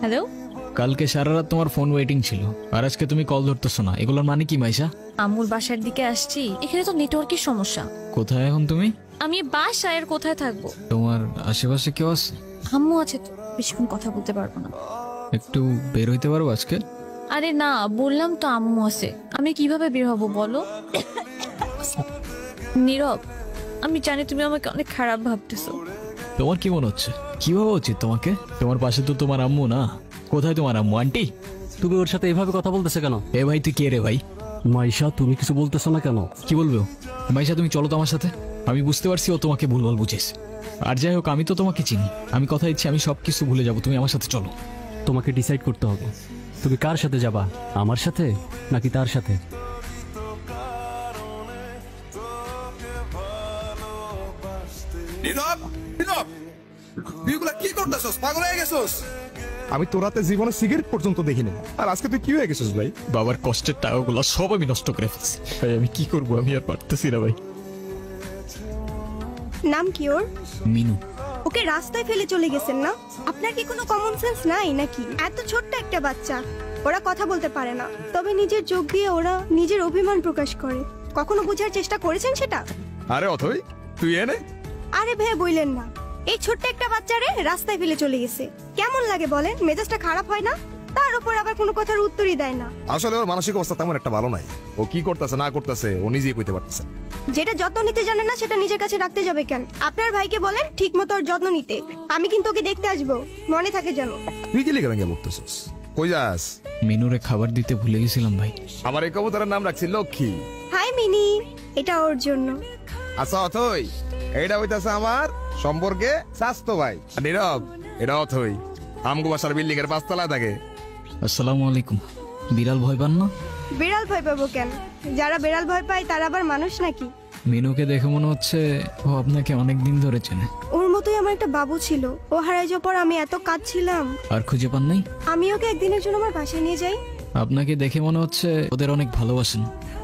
Hello, কালকে সারা রাত তোমার ফোন ওয়েটিং ছিল, আর আজকে তুমি কল ধরতেছো না, এগুলোর মানে কি মাইশা? আম্মুর বাসার দিকে আসছি, এখানে তো নেটওয়ার্কের সমস্যা। কোথায় এখন তুমি? আমি বাসায়, আর কোথায় থাকবো? তোমার আশেপাশে কেউ আছে? আম্মু আছে তো, বেশিক্ষণ কথা বলতে পারবো না। একটু বের হইতে পারবো আজকে? আরে না, বললাম তো আম্মু আছে, আমি কিভাবে বের হবো বলো? নীরব, আমি জানি তুমি আমাকে অনেক খারাপ ভাবতেছো। তোমার কি মনে হচ্ছে? কি ভাবা উচিত তোমাকে? তোমার পাশে তো তোমার আম্মু না। কোথায় তোমার আম্মু? আন্টি, তুমি ওর সাথে এভাবে কথা বলতেছে কেন? এ ভাই তুই কে রে ভাই? মাইশা, তুমি কিছু বলতেছো না কেন? কি বলবে ও? মাইশা তুমি চলো তো আমার সাথে। আমি বুঝতে পারছি ও তোমাকে ভুলভাল বুঝেছে। আর যাই হোক, আমি তো তোমাকে চিনি। আমি কথা দিচ্ছি আমি সবকিছু ভুলে যাবো, তুমি আমার সাথে চলো। তোমাকে ডিসাইড করতে হবে, তুমি কার সাথে যাবা, আমার সাথে নাকি তার সাথে? নীরব, নীরব, তুইগুলা কি করতেছস? পাগল হয়ে গেছস? আমি তোর হাতে জীবনে সিগারেট পর্যন্ত দেখিনি, আর আজকে তুই কি হয়ে গেছিস ভাই? বাবার কষ্টের টাকাগুলো সব আমি নষ্ট করে ফেলছি ভাই। আমি কি করবো? আমি আর পারতেছি না ভাই। নাম কি ওর? মিনু। ওকে রাস্তায় ফেলে চলে গেছেন না? আপনার কি কোনো কমন সেন্স নাই নাকি? এত ছোট্ট একটা বাচ্চা, ওরা কথা বলতে পারে না, তবে নিজের চোখ দিয়ে ওরা নিজের অভিমান প্রকাশ করে। কখনো বোঝার চেষ্টা করেছেন সেটা? আরে অথই, তুই এনে আরে ভেবে বললেন না, এই ছোট্ট একটা বাচ্চারে রাস্তায় ফেলে চলে গেছে। কেমন লাগে বলেন? মেজাজটা খারাপ হয় না? তার উপর আবার কোনো কথার উত্তরই দেয় না। আসলে ওর মানসিক অবস্থা তেমন একটা ভালো নাই। ও কি করতেছে না করতেছে ও নিজেই কইতে পারতেছে। যেটা যত্ন নিতে জানে না সেটা নিজের কাছে রাখতে যাবে কেন? আপনার ভাইকে বলেন ঠিক মতো ওর যত্ন নিতে। আমি কিন্তু ওকে দেখতে আসবো, মনে থাকে যেন। তুই কি লিখে ভেঙে বলতেছস? কই যাস? মিনুরে খাবার দিতে ভুলে গেছিলাম ভাই। আমার এই কবুতরের নাম রাখছি লক্ষ্মী। হাই মিনি, এটা ওর জন্য। আচ্ছা অথই, এইটা হইতাছে আমার সম্পর্কে স্বাস্থ্য ভাই। আর নীরব, এটা অথই আমগো বাসার বিল্ডিং এর 5 তলায় থাকে। আসসালামু আলাইকুম। বিড়াল ভয় পান না? বিড়াল ভয় পাবো কেন? যারা বিড়াল ভয় পায় তারা আবার মানুষ নাকি? মিনুকে দেখে মনে হচ্ছে ও আপনাকে অনেক দিন ধরে চেনে। ওর মতোই আমার একটা বাবু ছিল, ও হারাই যাওয়ার পর আমি এত কাঁদছিলাম। আর খুঁজে পান নাই? আমি ওকে একদিনের জন্য আমার বাসায় নিয়ে যাই। আপনাকে দেখে মনে হচ্ছে ওদের অনেক ভালোবাসেন।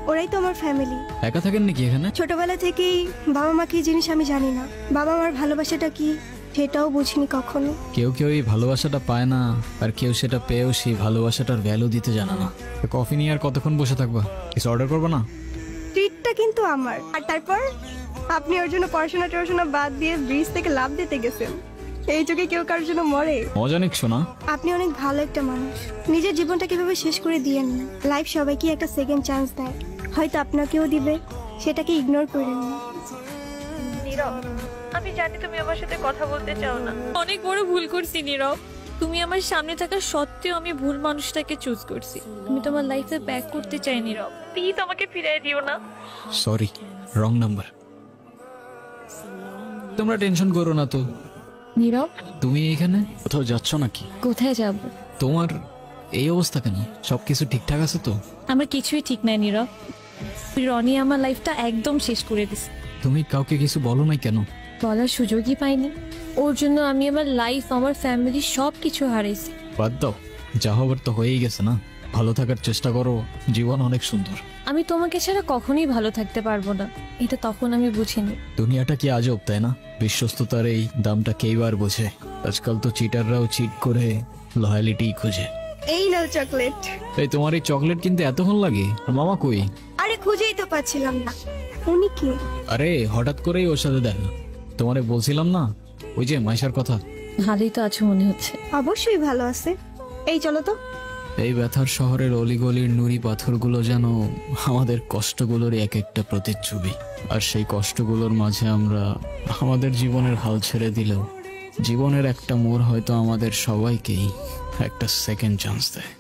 ওরাই তো আমার ফ্যামিলি। একা থাকেন নাকি এখানে? ছোটবেলা থেকেই বাবা মা কি জিনিস আমি জানি না, বাবা মার ভালোবাসাটা কি সেটাও বুঝিনি কখনো। কেউ কেউ এই ভালোবাসাটা পায় না, আর কেউ সেটা পেয়েও সেই ভালোবাসাটার ভ্যালু দিতে জানে না। কফি নিয়ে আর কতক্ষণ বসে থাকবা? কিছু অর্ডার করবো না? ট্রিটটা কিন্তু আমার। আর তারপর আপনি ওর জন্য পড়াশোনা বাদ দিয়ে ব্রিজ থেকে লাফ দিতে গেছেন। এই যুগে কেউ কারোর জন্য মরে? মজা নিচ্ছ না? আপনি অনেক ভালো একটা মানুষ। নিজের জীবনটা কিভাবে শেষ করে দিয়েন না। লাইফ সবাইকে একটা সেকেন্ড চান্স দেয়, হয়তো আপনাকেও দিবে, সেটাকে ইগনোর করেন না। নীরব, আমি জানি তুমি আমার সাথে কথা বলতে চাও না। অনেক বড় ভুল করছি নীরব। তুমি আমার সামনে থাকা সত্ত্বেও আমি ভুল মানুষটাকে চুজ করছি। আমি তোমার লাইফে ব্যাক করতে চাই নীরব, প্লিজ আমাকে ফিরিয়ে দিও না। Sorry, wrong number. তোমরা টেনশন করো না তো। নীরব, তুমি এখানে কোথাও যাচ্ছ নাকি? কোথায় যাব? তোমার এই অবস্থা কেন? সবকিছু ঠিকঠাক আছে তো? আমার কিছুই ঠিক নাই নীরব। রনি আমার লাইফটা একদম শেষ করে দিছে। তুমি কাউকে কিছু বলো নাই কেন? বলার সুযোগই পাইনি। ওর জন্য আমি আমার লাইফ, আমার ফ্যামিলি সব কিছু হারাইছি। বাদ দাও, যা হবার তো হয়েই গেছে না। ভালো থাকার চেষ্টা করো, জীবন অনেক সুন্দর। আমি তোমাকে ছাড়া কখনোই ভালো থাকতে পারবো না, এটা তখন আমি বুঝিনি। দুনিয়াটা কি আজব, তাই না? বিশ্বস্ততার এই দামটা কেই বার বোঝে। আজকাল তো চিটাররাও চিট করে লয়ালিটি খুঁজে। এই নাও চকলেট। এই তোমার এই চকলেট কিনতে এতক্ষণ লাগে? আর মামা কই? আরে খুঁজেই তো পাচ্ছিলাম না। উনি কি? আরে হঠাৎ করেই ওর সাথে দেখা। তোমারে বলছিলাম না ওই যে মাইশার কথা। ভালোই তো আছো মনে হচ্ছে। অবশ্যই ভালো আছে। এই চলো তো। এই ব্যথার শহরের অলিগলির নুড়ি পাথরগুলো যেন আমাদের কষ্টগুলোর এক একটা প্রতিচ্ছবি। আর সেই কষ্টগুলোর মাঝে আমরা আমাদের জীবনের হাল ছেড়ে দিলেও জীবনের একটা মোড় হয়তো আমাদের সবাইকেই একটা সেকেন্ড চান্স দেয়।